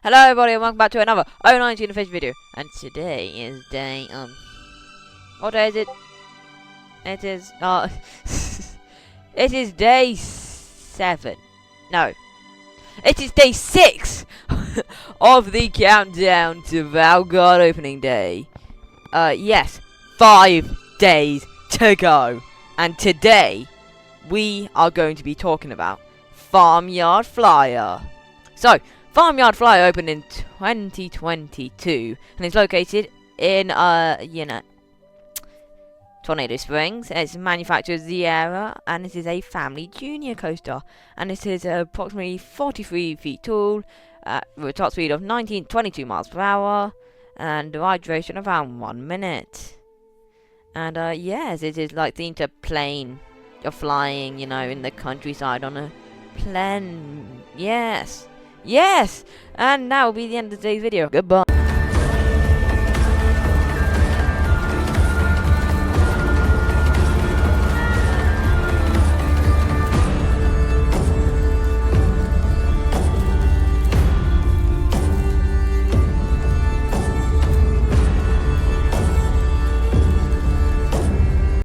Hello everybody and welcome back to another 019 Fish video. And today is day, what day is it? It is, it is day 7. No. It is day 6 of the countdown to Valguard opening day. Yes, 5 days to go. And today, we are going to be talking about Farmyard Flyer. So, Farmyard Flyer opened in 2022 and is located in, Tornado Springs. It's manufactured Sierra and it is a family junior coaster. And it is approximately 43 feet tall, with a top speed of 22 miles per hour and a ride duration of around 1 minute. And yes, it is like themed to plane. You're flying, in the countryside on a plane. Yes! Yes! And that will be the end of today's video. Goodbye.